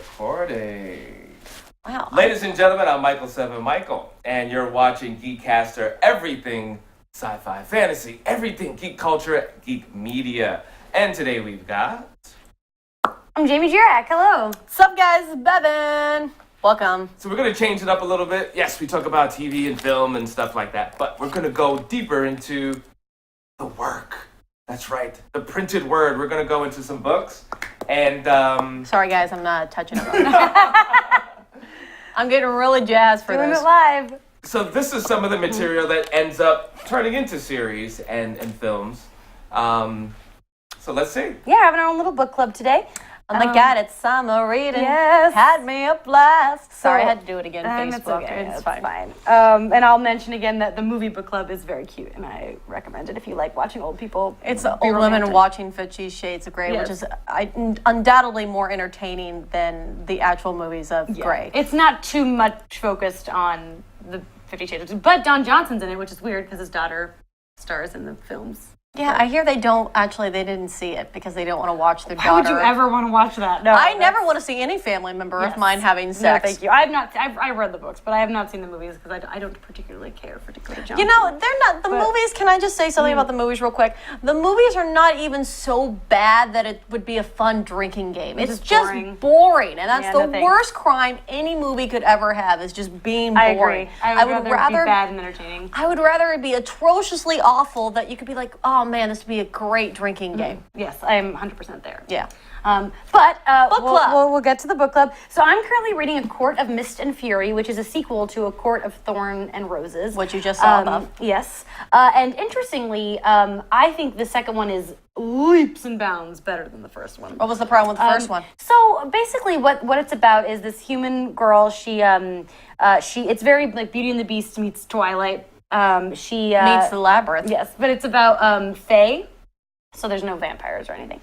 recording. Wow. Ladies and gentlemen, I'm Michael 7 Michael, and you're watching GEEKCASTER, everything sci-fi, fantasy, everything geek culture, geek media. And today we've got... I'm Jamie Jirak. Hello. What's up, guys? It's Bevan. Welcome. So we're going to change it up a little bit. Yes, we talk about TV and film and stuff like that, but we're going to go deeper into the work. That's right, the printed word. We're going to go into some books, and... Sorry, guys, I'm not touching it. I'm getting really jazzed for Doing this. it live. So this is some of the material that ends up turning into series and films. So let's see. Yeah, having our own little book club today. Oh my God, it's summer reading. Yes. Had me up last. Sorry, I had to do it again. It's Facebook. okay. It's fine. And I'll mention again that the movie book club is very cute, and I recommend it if you like watching old people. It's be old romantic. women watching 50 Shades of Grey, Yes. which is undoubtedly more entertaining than the actual movies of Grey. It's not too much focused on the 50 Shades, but Don Johnson's in it, which is weird because his daughter stars in the films. Yeah, I hear they didn't see it because they don't want to watch their daughter. Why would you ever want to watch that? No, I never want to see any family member of mine having sex. No, thank you. I've read the books, but I have not seen the movies because I don't particularly care for Dakota Johnson. You know, they're not, movies, can I just say something about the movies real quick? The movies are not even so bad that it would be a fun drinking game. It's just boring. And that's the worst crime any movie could ever have, is just being boring. I agree. I would rather be bad and entertaining. I would rather it be atrociously awful that you could be like, oh man, this would be a great drinking game. Yes, I am 100% there. Yeah. But book club. We'll get to the book club. So I'm currently reading A Court of Mist and Fury, which is a sequel to A Court of Thorn and Roses. Which you just saw above. Yes. And interestingly, I think the second one is leaps and bounds better than the first one. What was the problem with the first one? So basically what it's about is this human girl, she it's very like Beauty and the Beast meets Twilight. She meets the Labyrinth. Yes, but it's about fae. So there's no vampires or anything,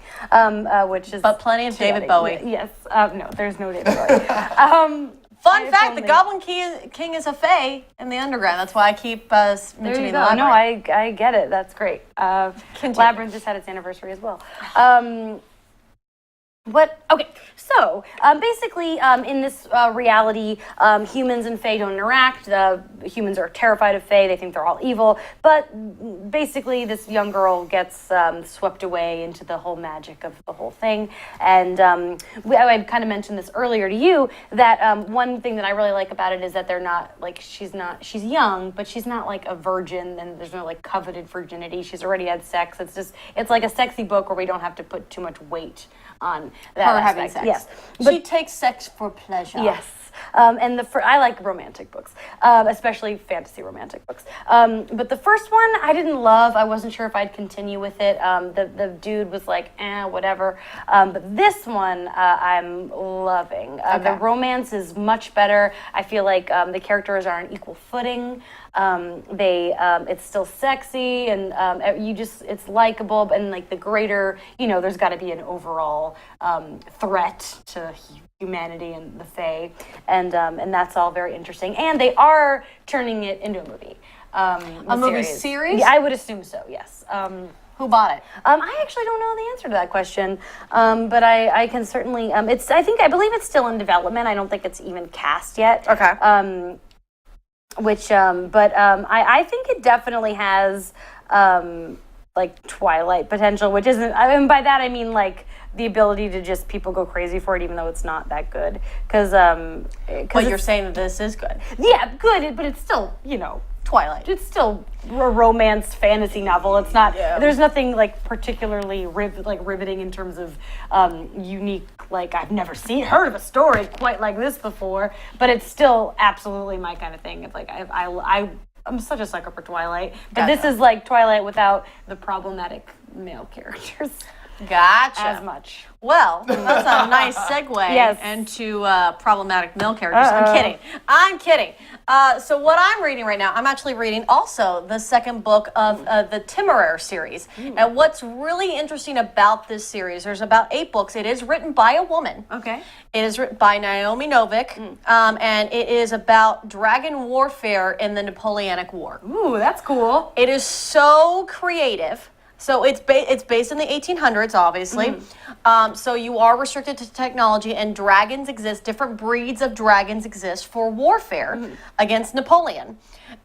which is... But plenty of David Bowie. Yes. No, there's no David Bowie. Fun fact, the Goblin King is a fae in the underground. That's why I keep mentioning the Labyrinth. No, I get it. That's great. Labyrinth just had its anniversary as well. Okay, so basically in this reality, humans and fae don't interact. The humans are terrified of fae. They think they're all evil. But basically this young girl gets swept away into the whole magic of the whole thing. And I kind of mentioned this earlier to you, that one thing that I really like about it is that they're not, like, she's young, but she's not like a virgin, and there's no like coveted virginity. She's already had sex. It's like a sexy book where we don't have to put too much weight on that her aspect. having sex. Yes, She takes sex for pleasure. yes. And I like romantic books, especially fantasy romantic books. But the first one I didn't love. I wasn't sure if I'd continue with it. The dude was like, whatever. But this one I'm loving. The romance is much better. I feel like the characters are on equal footing. It's still sexy, and it's likable, and like the greater, there's got to be an overall threat to humanity and the fae, and that's all very interesting. And they are turning it into a movie. A movie series? Yeah, I would assume so. Yes. Who bought it? I actually don't know the answer to that question, but I can certainly. I believe it's still in development. I don't think it's even cast yet. Okay. I think it definitely has like Twilight potential, which isn't. And by that I mean like the ability to just people go crazy for it, even though it's not that good. Because you're saying that this is good. Yeah, good, but it's still Twilight. It's still a romance fantasy novel. It's not. Yeah. There's nothing like particularly riveting in terms of unique. Like I've never heard of a story quite like this before. But it's still absolutely my kind of thing. It's like I'm such a sucker for Twilight. But this is like Twilight without the problematic male characters. Gotcha. As much. Well, that's a nice segue into problematic male characters. I'm kidding. So what I'm reading right now, I'm actually reading also the second book of the Temeraire series. And what's really interesting about this series, there's about 8 books. It is written by a woman. Okay. It is written by Naomi Novik, and it is about dragon warfare in the Napoleonic War. Ooh, that's cool. It is so creative. So it's based in the 1800s, obviously. So you are restricted to technology, and dragons exist. Different breeds of dragons exist for warfare against Napoleon.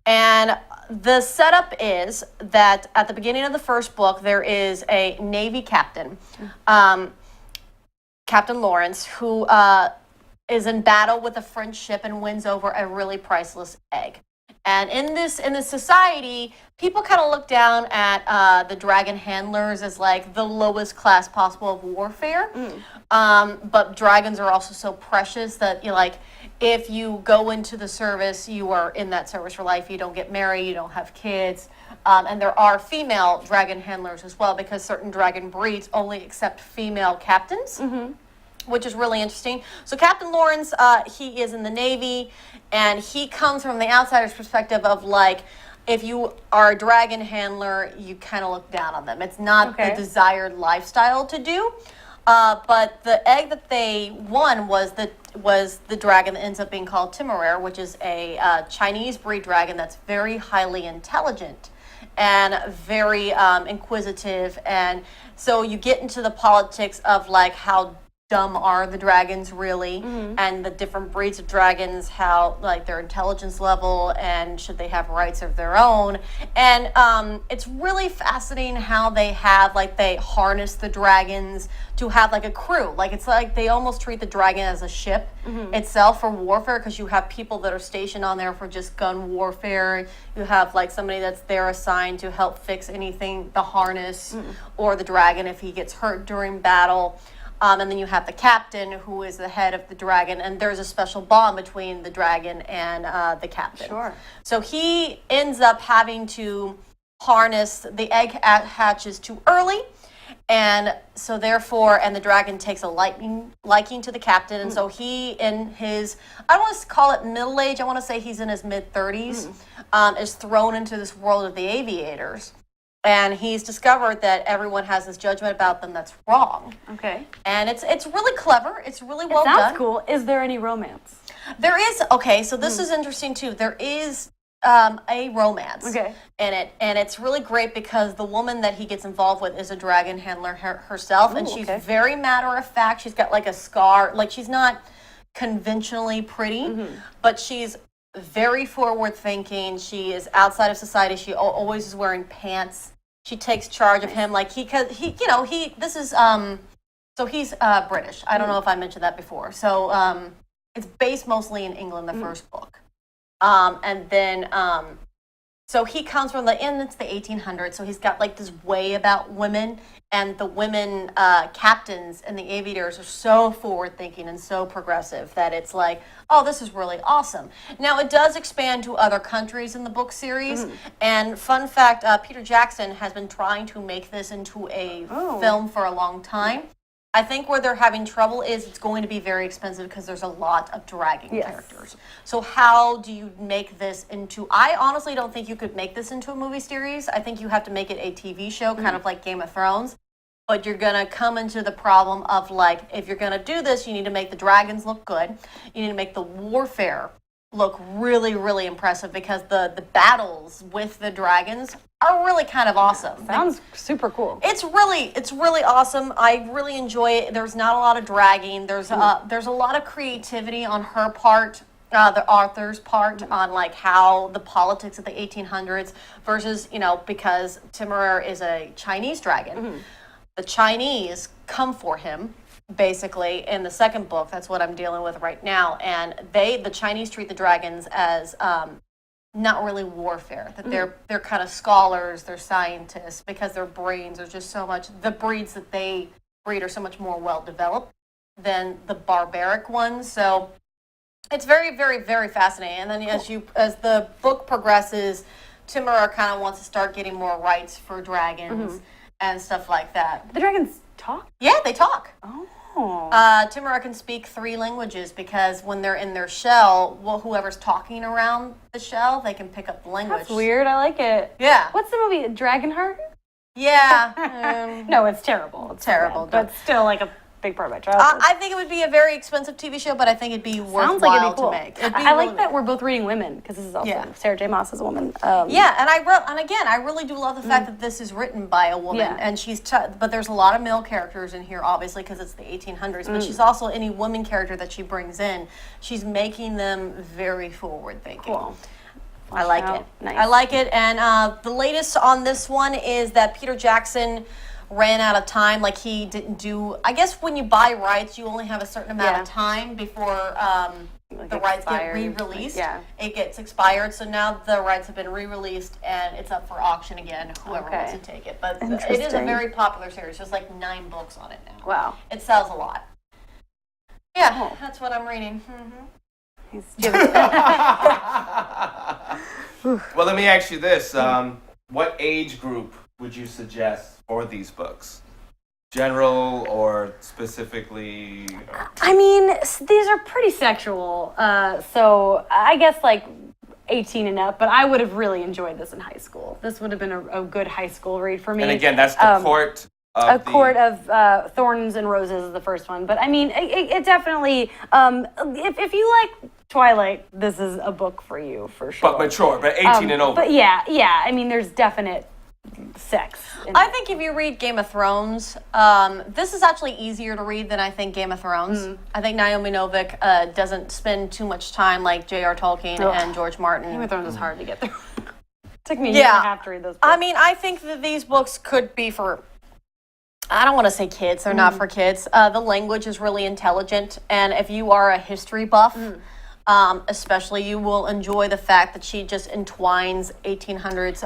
And the setup is that at the beginning of the first book, there is a Navy captain, Captain Lawrence, who is in battle with a French ship and wins over a really priceless egg. And in this society, people kind of look down at the dragon handlers as like the lowest class possible of warfare. But dragons are also so precious that if you go into the service, you are in that service for life. You don't get married, you don't have kids. And there are female dragon handlers as well, because certain dragon breeds only accept female captains. Which is really interesting. So Captain Lawrence, he is in the Navy, and he comes from the outsider's perspective of if you are a dragon handler, you kind of look down on them. It's not the desired lifestyle to do. But the egg that they won was the dragon that ends up being called Temeraire, which is a Chinese breed dragon that's very highly intelligent and very inquisitive. And so you get into the politics of how dumb are the dragons really, and the different breeds of dragons, how their intelligence level, and should they have rights of their own. And it's really fascinating how they have they harness the dragons to have a crew. It's they almost treat the dragon as a ship itself for warfare, because you have people that are stationed on there for just gun warfare. You have somebody that's there assigned to help fix anything, the harness or the dragon if he gets hurt during battle. And then you have the captain, who is the head of the dragon, and there's a special bond between the dragon and the captain. Sure. So he ends up having to harness, the egg hatches too early, and so therefore, and the dragon takes a liking to the captain, and so he, in his, I don't want to call it middle age, I want to say he's in his mid-30s, is thrown into this world of the aviators. And he's discovered that everyone has this judgment about them that's wrong. Okay. And it's really clever. It's really well done. Sounds cool. Is there any romance? There is. Okay, so this is interesting too. There is a romance in it, and it's really great because the woman that he gets involved with is a dragon handler herself, and she's very matter of fact. She's got a scar. She's not conventionally pretty, but she's very forward thinking. She is outside of society. She always is wearing pants. She takes charge of him, so he's British. I don't know if I mentioned that before. So it's based mostly in England, the first book. And then, so he comes from it's the 1800s, so he's got this way about women, and the women captains and the aviators are so forward thinking and so progressive that it's oh, this is really awesome. Now, it does expand to other countries in the book series, and fun fact, Peter Jackson has been trying to make this into a film for a long time. I think where they're having trouble is it's going to be very expensive because there's a lot of dragon characters. So how do you make this into, I honestly don't think you could make this into a movie series. I think you have to make it a TV show, kind of like Game of Thrones. But you're going to come into the problem of if you're going to do this, you need to make the dragons look good. You need to make the warfare look really, really impressive, because the battles with the dragons are really kind of awesome. Sounds super cool. It's really awesome. I really enjoy it. There's not a lot of dragging. There's a lot of creativity on her part, the author's part, on how the politics of the 1800s versus, because Temeraire is a Chinese dragon. The Chinese come for him, basically, in the second book. That's what I'm dealing with right now. And the Chinese treat the dragons as not really warfare. That they're kind of scholars, they're scientists, because their brains are just so much, the breeds that they breed are so much more well developed than the barbaric ones. So it's very, very, very fascinating. And then as the book progresses, Temeraire kind of wants to start getting more rights for dragons and stuff like that. The dragons talk? Yeah, they talk. Oh. Temeraire can speak 3 languages, because when they're in their shell, whoever's talking around the shell, they can pick up the language. That's weird. I like it. Yeah. What's the movie? Dragonheart? Yeah. No, it's terrible. It's terrible. bad, but still big part of my childhood. I think it would be a very expensive TV show, but I think it'd be worthwhile Sounds like it'd be cool. to make. I like that we're both reading women because this is also Sarah J. Maas is a woman. Yeah, and I really do love the fact that this is written by a woman, and but there's a lot of male characters in here, obviously, because it's the 1800s. But she's also any woman character that she brings in, she's making them very forward thinking. Cool. I like it. Nice. I like it, and the latest on this one is that Peter Jackson ran out of time. Like he didn't do. I guess when you buy rights, you only have a certain amount of time before the rights get re-released. It gets expired. So now the rights have been re-released and it's up for auction again. Whoever wants to take it. But it is a very popular series. There's like 9 books on it now. Wow. It sells a lot. Yeah, that's what I'm reading. Well, let me ask you this: what age group would you suggest for these books? General or specifically? I mean, these are pretty sexual, so I guess like 18 and up, but I would have really enjoyed this in high school. This would have been a good high school read for me. And again, that's the Court of Court of Thorns and Roses is the first one. But I mean, it definitely, if you like Twilight, this is a book for you for sure. But mature, but 18 and over. But yeah, I mean, there's definite sex. I think if you read Game of Thrones, this is actually easier to read than I think Game of Thrones. I think Naomi Novik doesn't spend too much time like J.R. Tolkien and George Martin. Game of Thrones is hard to get through. It took me a year and a half to read those books. I mean, I think that these books could be for, I don't want to say kids, they're not for kids. The language is really intelligent, and if you are a history buff, especially, you will enjoy the fact that she just entwines 1800s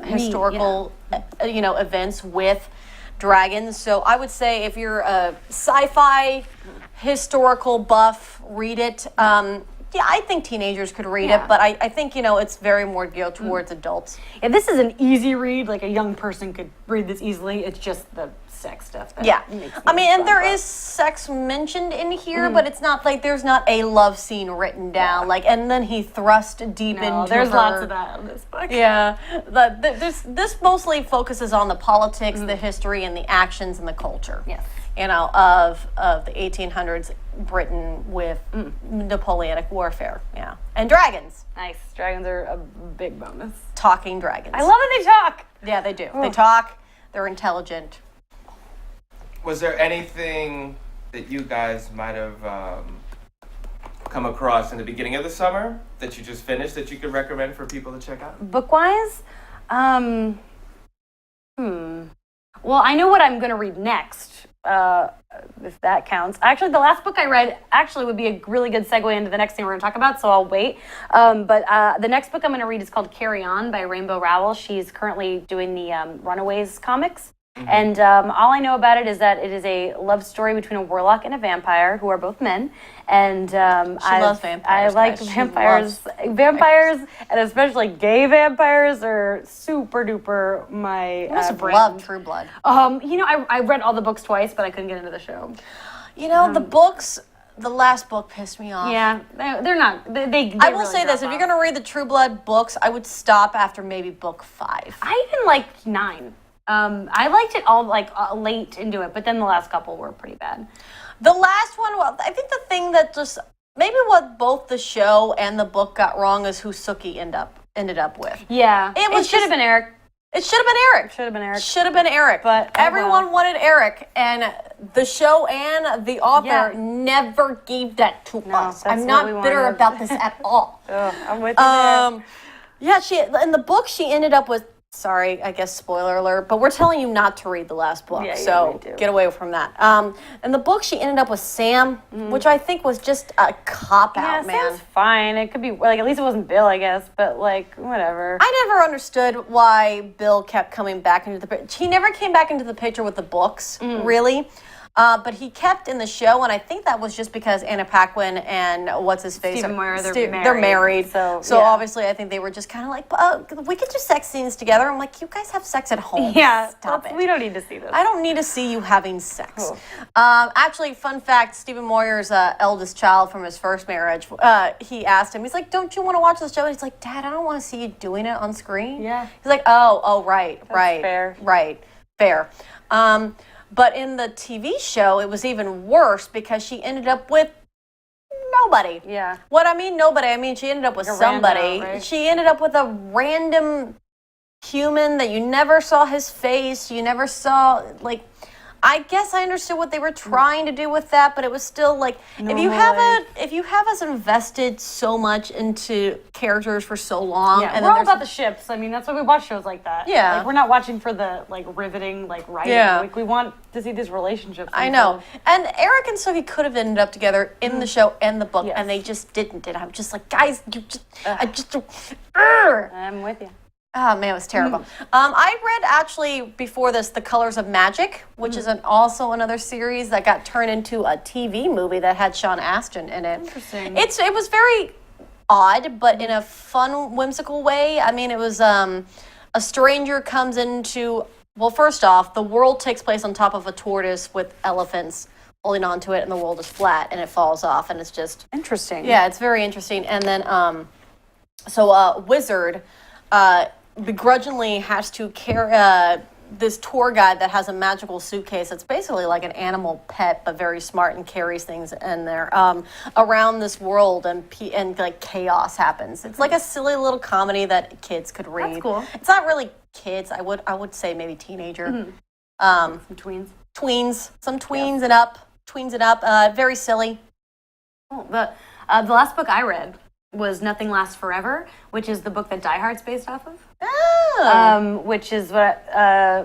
historical, events with dragons. So I would say if you're a sci-fi historical buff, read it. I think teenagers could read it, but I think, it's very more geared towards adults. Yeah, this is an easy read. Like a young person could read this easily. It's just the sex stuff. I mean, and there is sex mentioned in here, but it's not like there's not a love scene written down. And then he thrust deep into there's her. lots of that in this book. Yeah, this mostly focuses on the politics, the history, and the actions and the culture. Yes. Of the 1800s Britain with Napoleonic warfare. Yeah, and dragons. Nice. Dragons are a big bonus. Talking dragons. I love that they talk. Yeah, they do. They talk. They're intelligent. Was there anything that you guys might have come across in the beginning of the summer that you just finished that you could recommend for people to check out? Book-wise? Well, I know what I'm going to read next, if that counts. Actually, the last book I read would be a really good segue into the next thing we're going to talk about, so I'll wait. But the next book I'm going to read is called Carry On by Rainbow Rowell. She's currently doing the Runaways comics. And all I know about it is that it is a love story between a warlock and a vampire who are both men. And I love vampires. I like vampires. Vampires, and especially gay vampires, are super duper my I must have brand. loved True Blood. I read all the books twice, but I couldn't get into the show. The books. The last book pissed me off. Yeah, they're not. They I will say this: if you're going to read the True Blood books, I would stop after maybe book 5. I even liked 9. I liked it all late into it, but then the last couple were pretty bad. The last one, I think the thing that just maybe what both the show and the book got wrong is who Sookie ended up with. Yeah, it should have been Eric. It should have been Eric. Should have been Eric. But everyone wanted Eric, and the show and the author never gave that to us. I'm not bitter about this at all. I'm with you. Yeah, in the book she ended up with. Sorry, I guess spoiler alert, but we're telling you not to read the last book, so get away from that. In the book, she ended up with Sam, which I think was just a cop-out, man. Sam's fine. It could be, at least it wasn't Bill, I guess, but, whatever. I never understood why Bill kept coming back into the picture. He never came back into the picture with the books, really. But he kept in the show, and I think that was just because Anna Paquin and what's-his-face? Stephen Moyer, they're married. So obviously I think they were just kind of like, we could do sex scenes together. I'm like, you guys have sex at home. Yeah, Stop it. We don't need to see this. I don't need to see you having sex. Cool. Actually, fun fact, Stephen Moyer's eldest child from his first marriage, he asked him, he's like, don't you want to watch the show? And he's like, Dad, I don't want to see you doing it on screen. Yeah. He's like, oh, right. Fair. Right. Fair. But in the TV show, it was even worse because she ended up with nobody. Yeah. What I mean, nobody, I mean she ended up with somebody. Rando, right? She ended up with a random human that you never saw his face. You never saw, like, I guess I understood what they were trying to do with that, but it was still like if you have us invested so much into characters for so long, Yeah, and we're then all about the ships. I mean, that's why we watch shows like that. Yeah. Like, we're not watching for the like riveting like writing. Yeah. Like we want to see these relationships. I know. And Eric and Sophie could have ended up together in the show and the book, Yes. and they just didn't. And I'm just like, guys, you just, I'm with you. Oh man, it was terrible. I read actually before this The Colors of Magic, which is also another series that got turned into a TV movie that had Sean Astin in it. Interesting. It was very odd, but in a fun, whimsical way. I mean, it was a stranger comes into, well, first off, the world takes place on top of a tortoise with elephants holding onto it, and the world is flat, and it falls off, and it's just... Interesting. Yeah, it's very interesting. And then, so a wizard begrudgingly has to carry this tour guide that has a magical suitcase that's basically like an animal pet, but very smart and carries things in there around this world, and like chaos happens. It's like a silly little comedy that kids could read. That's cool. It's not really kids. I would say maybe teenager. Some tweens. Some tweens and up. Very silly. Oh, the last book I read was Nothing Lasts Forever, which is the book that Die Hard's based off of. Oh. Which is what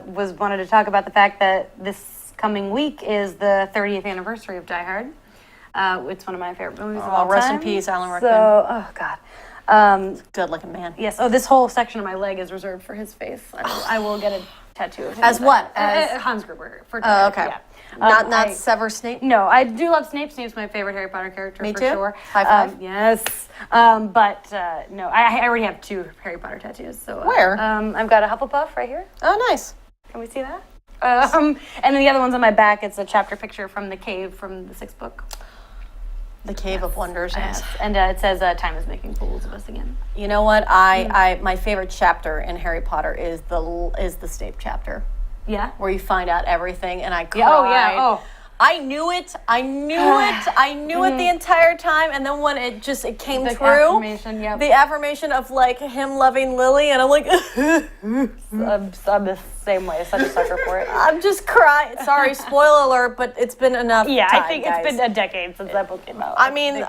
was wanted to talk about the fact that this coming week is the 30th anniversary of Die Hard. It's one of my favorite movies of all time. Rest in peace, Alan Rickman. So, oh God. Good looking man. Yes. Oh, this whole section of my leg is reserved for his face. I will get a tattoo of him. As what? As Hans Gruber. For Oh, okay. Yeah. Not Severus Snape? No, I do love Snape. Snape's my favorite Harry Potter character. Me for too. Sure. High five. Yes. But no, I already have 2 Harry Potter tattoos. So Where? I've got a Hufflepuff right here. Oh, nice. Can we see that? And then the other one's on my back. It's a chapter picture from the cave from the 6th book. The Cave of Wonders. Yes. And it says time is making fools of us again. You know what? I my favorite chapter in Harry Potter is the Snape chapter, Yeah. where you find out everything, and I cried. Oh yeah. Oh. I knew it the entire time, and then when it came The through, affirmation, yep. the affirmation of like him loving Lily, and I'm like, I'm the same way. Such a sucker for it. I'm just crying. Sorry, spoiler alert, but it's been enough. Yeah, time, I think guys. it's been a decade since that book came out. I mean,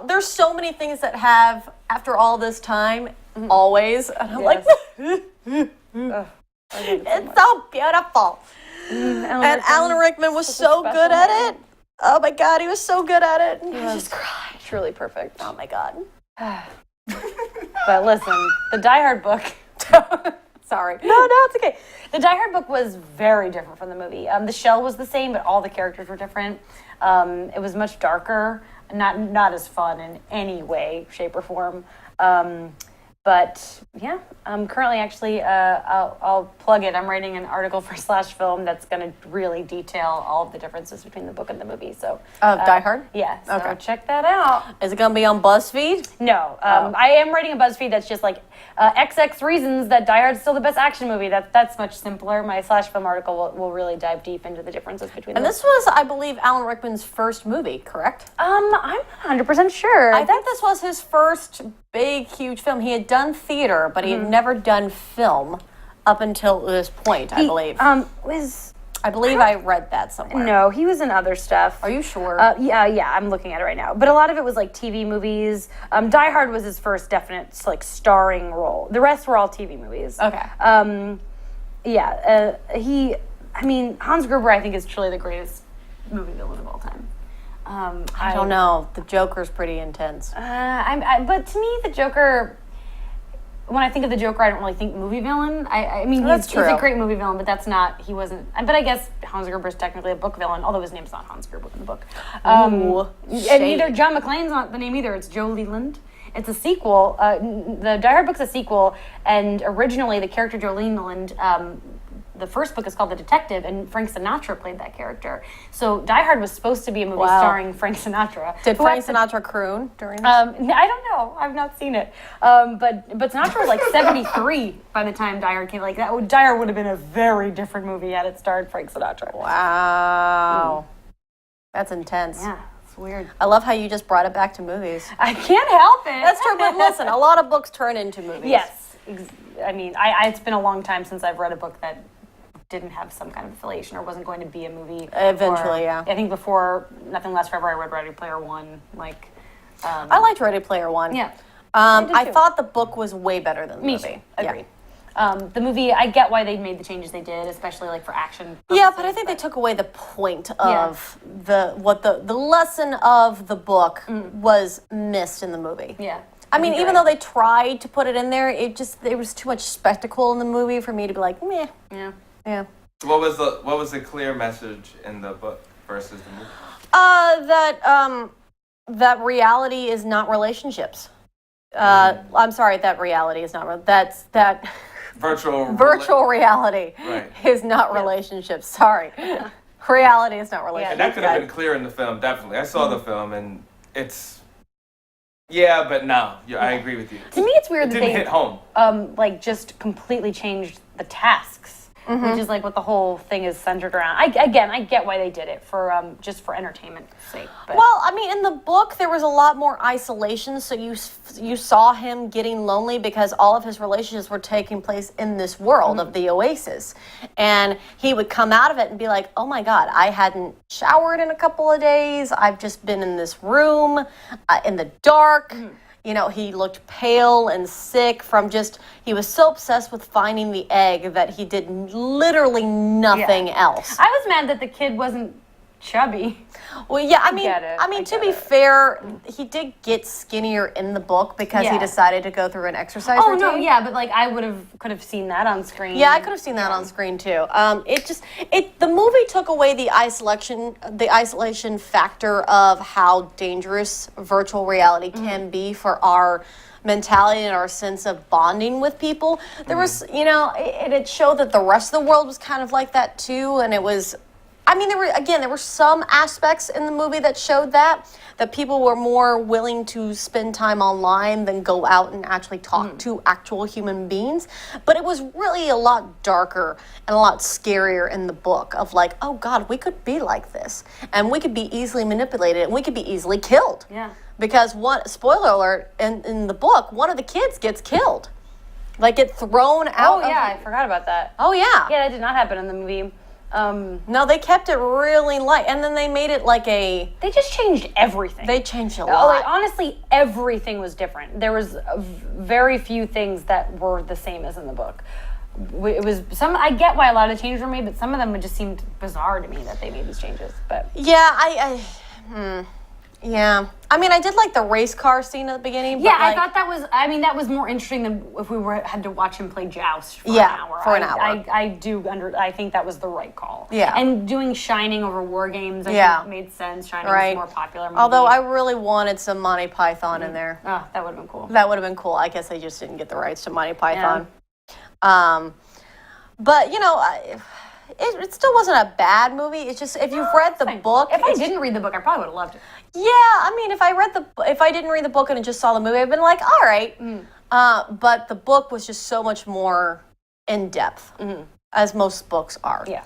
there's so many things that have, after all this time, always, and I'm like, it's so beautiful. And Alan Rickman was so good at it. Oh my God, he was so good at it. And I just cried. Truly perfect. Oh my God. But listen, the Die Hard book. Sorry. No, it's okay. The Die Hard book was very different from the movie. The shell was the same, but all the characters were different. It was much darker, not as fun in any way, shape, or form. But yeah, I'm currently actually, I'll plug it. I'm writing an article for Slash Film that's going to really detail all of the differences between the book and the movie. So Die Hard? Yeah. So Okay. check that out. Is it going to be on BuzzFeed? No, I am writing a BuzzFeed that's just like XX reasons that Die Hard's still the best action movie. That's much simpler. My Slash Film article will really dive deep into the differences between them. And this was, I believe, Alan Rickman's first movie, correct? I'm not 100% sure. I think this was his first big, huge film. He had done theater, but he had never done film up until this point, I believe. I believe I read that somewhere. No, he was in other stuff. Are you sure? Yeah, I'm looking at it right now. But a lot of it was like TV movies. Die Hard was his first definite like starring role. The rest were all TV movies. Okay. Hans Gruber I think is truly the greatest movie villain of all time. I don't know. The Joker's pretty intense. But to me, the Joker. When I think of the Joker, I don't really think movie villain. I mean, he's a great movie villain, but that's not. He wasn't. But I guess Hans Gruber is technically a book villain, although his name's not Hans Gruber in the book. And neither John McClane's not the name either. It's Joe Leland. It's a sequel. The Die Hard book's a sequel, and originally the character Joe Leland the first book is called The Detective, and Frank Sinatra played that character. So Die Hard was supposed to be a movie starring Frank Sinatra. Did Frank Sinatra croon during this? I don't know. I've not seen it. But Sinatra was like 73 by the time Die Hard came. Like Die Hard would have been a very different movie had it starred Frank Sinatra. Wow. That's intense. Yeah, it's weird. I love how you just brought it back to movies. I can't help it. That's true, but listen, a lot of books turn into movies. Yes. I mean, it's been a long time since I've read a book that didn't have some kind of affiliation or wasn't going to be a movie. Eventually, yeah. I think before Nothing Lasts Forever, I read Ready Player One. I liked Ready Player One. Yeah. I thought the book was way better than the movie. Me too. Agreed. The movie, I get why they made the changes they did, especially like for action purposes. Yeah, but I think they took away the point of the lesson of the book was missed in the movie. Yeah. I mean, even though they tried to put it in there, there was too much spectacle in the movie for me to be like, meh. Yeah. Yeah. What was the clear message in the book versus the movie? That reality is not relationships. I'm sorry, that reality is not. That virtual reality is not relationships. Sorry, reality is not relationships. And that could have been clear in the film. Definitely, I saw the film, and it's. Yeah, but no, I agree with you. To me, it's weird it that didn't they hit home. Just completely changed the tasks, which is like what the whole thing is centered around. I get why they did it for just for entertainment's sake. But. Well, I mean, in the book there was a lot more isolation, so you saw him getting lonely because all of his relationships were taking place in this world of the Oasis, and he would come out of it and be like, "Oh my God, I hadn't showered in a couple of days. I've just been in this room in the dark." You know, he looked pale and sick he was so obsessed with finding the egg that he did literally nothing else. I was mad that the kid wasn't chubby. Well, yeah, I mean, to be fair, he did get skinnier in the book because he decided to go through an exercise routine. No, yeah, but like I could have seen that on screen. Yeah, I could have seen that on screen too. The movie took away the isolation factor of how dangerous virtual reality can be for our mentality and our sense of bonding with people. There was, it showed that the rest of the world was kind of like that too, and it was. I mean, there were some aspects in the movie that showed that people were more willing to spend time online than go out and actually talk to actual human beings. But it was really a lot darker and a lot scarier in the book of like, oh God, we could be like this. And we could be easily manipulated and we could be easily killed. Yeah. Because spoiler alert, in the book, one of the kids gets killed. Like get thrown out. Oh yeah, I forgot about that. Oh yeah. Yeah, that did not happen in the movie. No, they kept it really light, and then they made it like They just changed everything. They changed a lot. Like, honestly, everything was different. There was very few things that were the same as in the book. It was I get why a lot of the changes were made, but some of them just seemed bizarre to me that they made these changes. But yeah, yeah. I mean, I did like the race car scene at the beginning. Yeah, I thought that was. I mean, that was more interesting than if we had to watch him play joust for an hour. For an hour. I think that was the right call. Yeah. And doing Shining over War Games, I think made sense. Shining was a more popular movie. Although I really wanted some Monty Python in there. Oh, that would have been cool. That would have been cool. I guess they just didn't get the rights to Monty Python. Yeah. But it still wasn't a bad movie. It's just if you've read the book. If I didn't read the book, I probably would have loved it. Yeah, I mean, if I didn't read the book and just saw the movie, I'd been like, all right. But the book was just so much more in depth, as most books are. Yeah.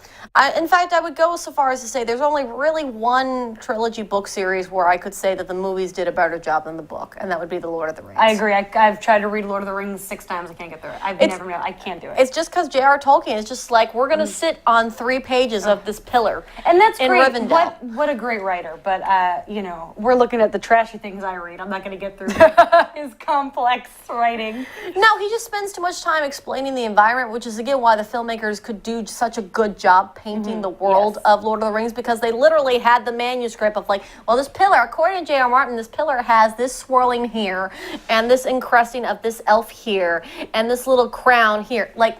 In fact, I would go so far as to say there's only really one trilogy book series where I could say that the movies did a better job than the book, and that would be The Lord of the Rings. I agree. I've tried to read Lord of the Rings 6 times. I can't get through it. I can't do it. It's just because J.R. Tolkien is just like, we're going to sit on 3 pages of this pillar. And that's in great. Rivendell. What a great writer. But, we're looking at the trashy things I read. I'm not going to get through his complex writing. No, he just spends too much time explaining the environment, which is, again, why the filmmakers could do such a good job painting the world of Lord of the Rings, because they literally had the manuscript of like, well, this pillar, according to J.R. Martin, this pillar has this swirling here, and this encrusting of this elf here, and this little crown here. Like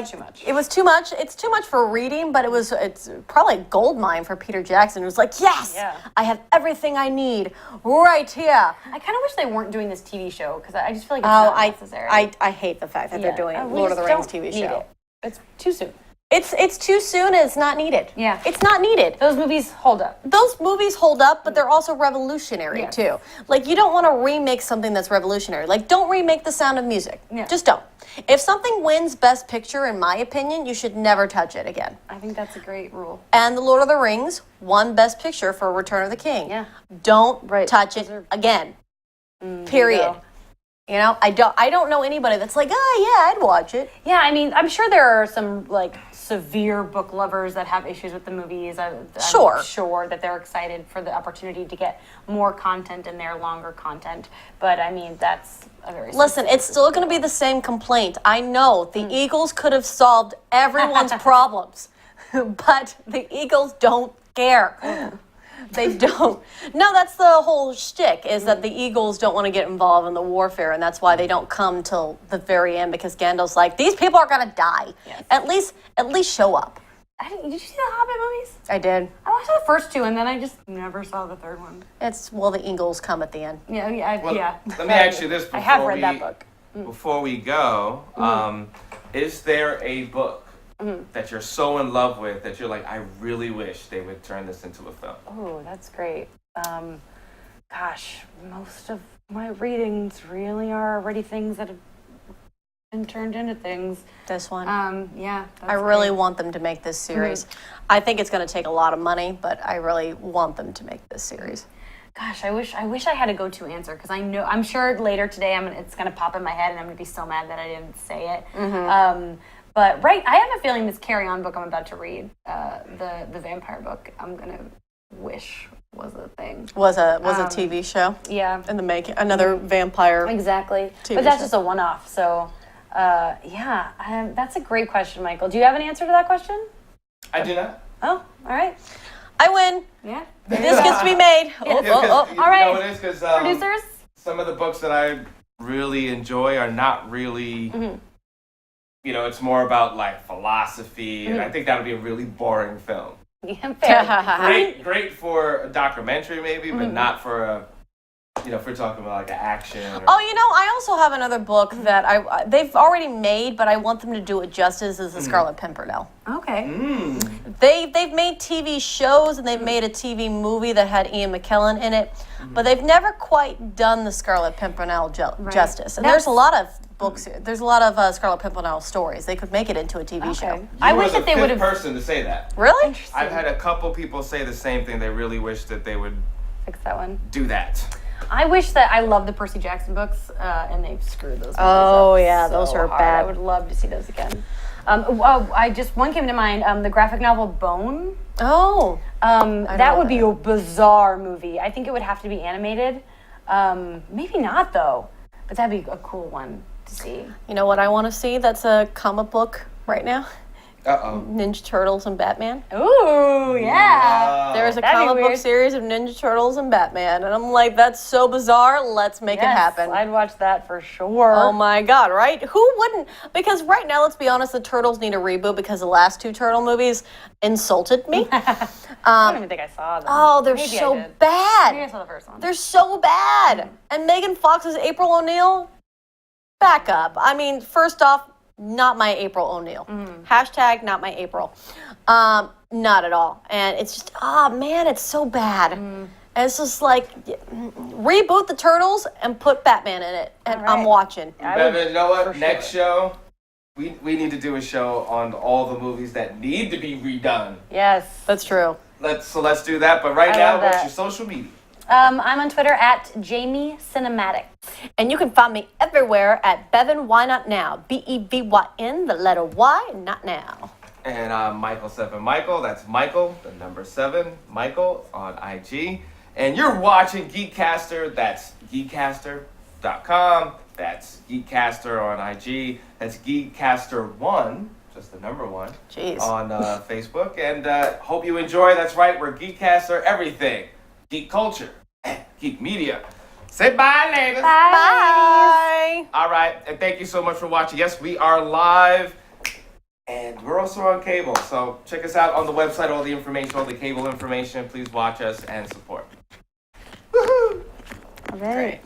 too much. It was too much. It's too much for reading, but it's probably a gold mine for Peter Jackson, who's like, yes, I have everything I need right here. I kind of wish they weren't doing this TV show because I just feel like it's not necessary. I hate the fact that they're doing Lord of the Rings TV show. It's too soon. It's too soon and it's not needed. Yeah. It's not needed. Those movies hold up. Those movies hold up, but they're also revolutionary Yeah. too. Like, you don't want to remake something that's revolutionary. Like, don't remake The Sound of Music. Yeah. Just don't. If something wins Best Picture, in my opinion, you should never touch it again. I think that's a great rule. And The Lord of the Rings won Best Picture for Return of the King. Yeah. Don't Right. touch it again. Period. You know, I don't know anybody that's like, oh yeah, I'd watch it. Yeah, I mean, I'm sure there are some like severe book lovers that have issues with the movies. I'm sure that they're excited for the opportunity to get more content in their longer content. But I mean, that's a very Listen, it's still going to be the same complaint. I know the Eagles could have solved everyone's problems, but the Eagles don't care. They don't. No, that's the whole shtick, is that the Eagles don't want to get involved in the warfare, and that's why they don't come till the very end, because Gandalf's like, these people are going to die. Yes. At least show up. Did you see the Hobbit movies? I did. I watched the first two, and then I just never saw the third one. The Eagles come at the end. Yeah. Let me ask you this before I have read that book. Before we go, is there a book that you're so in love with that you're like, I really wish they would turn this into a film? Oh, that's great. Gosh, most of my readings really are already things that have been turned into things. This one. Yeah. I really want them to make this series. I think it's going to take a lot of money, but I really want them to make this series. Gosh, I wish I had a go-to answer, because I'm sure later today it's going to pop in my head and I'm going to be so mad that I didn't say it. But I have a feeling this Carry On book I'm about to read, the vampire book, I'm going to wish was a thing. Was a TV show. Yeah. In the making. Another vampire. Exactly. TV but that's show. just a one-off. So, that's a great question, Michael. Do you have an answer to that question? I do not. Oh, all right. I win. Yeah. This gets to be made. All right. You know what it is? Because Producers? some of the books that I really enjoy are not really, you know, it's more about like philosophy, and I think that would be a really boring film. Yeah, fair. Great for a documentary maybe, but not for a, you know, if we're talking about like an action. Oh, you know, I also have another book that they've already made, but I want them to do it justice, is The Scarlet Pimpernel. Okay. They've made TV shows, and they've made a TV movie that had Ian McKellen in it, but they've never quite done The Scarlet Pimpernel justice. And there's a lot of books. There's a lot of Scarlet Pimpernel stories. They could make it into a TV show. I wish that they would have person to say that. Really? I've had a couple people say the same thing. They really wish that they would fix that one. do that. I wish that I love the Percy Jackson books, and they've screwed those. Oh up yeah, so those are hard. bad. I would love to see those again. One came to mind. The graphic novel Bone. Oh. That would be a bizarre movie. I think it would have to be animated. Maybe not though, but that'd be a cool one to see. You know what I want to see? That's a comic book right now. Ninja Turtles and Batman. Ooh, yeah. There's a That'd be comic book weird. series of Ninja Turtles and Batman, and I'm like, that's so bizarre. Let's make it happen. I'd watch that for sure. Oh my God, right? Who wouldn't? Because right now, let's be honest, the Turtles need a reboot because the last two Turtle movies insulted me. I don't even think I saw them. Oh, they're Maybe so I did. bad. Maybe I saw the first one. They're so bad. And Megan Fox's April O'Neil, back up. I mean, first off, not my April O'Neil. Hashtag not my April. Not at all. And it's just, man, it's so bad. And it's just like, reboot the Turtles and put Batman in it. And I'm watching. Bevan, you know what? Next show, we need to do a show on all the movies that need to be redone. Yes. That's true. Let's do that. But right I now, love what's that. your social media? I'm on Twitter at Jamie Cinematic. And you can find me everywhere at Bevan Why Not Now. BEVYN, the letter Y, not now. And I'm Michael7 Michael. That's Michael, the number 7, Michael on IG. And you're watching Geekcaster. That's geekcaster.com. That's Geekcaster on IG. That's Geekcaster1, just the number 1. Jeez. On Facebook. And hope you enjoy. That's right, we're Geekcaster everything. Geek culture, geek media. Say bye, ladies. Bye. All right, and thank you so much for watching. Yes, we are live, and we're also on cable. So check us out on the website, all the information, all the cable information. Please watch us and support. Woohoo! All right. Great.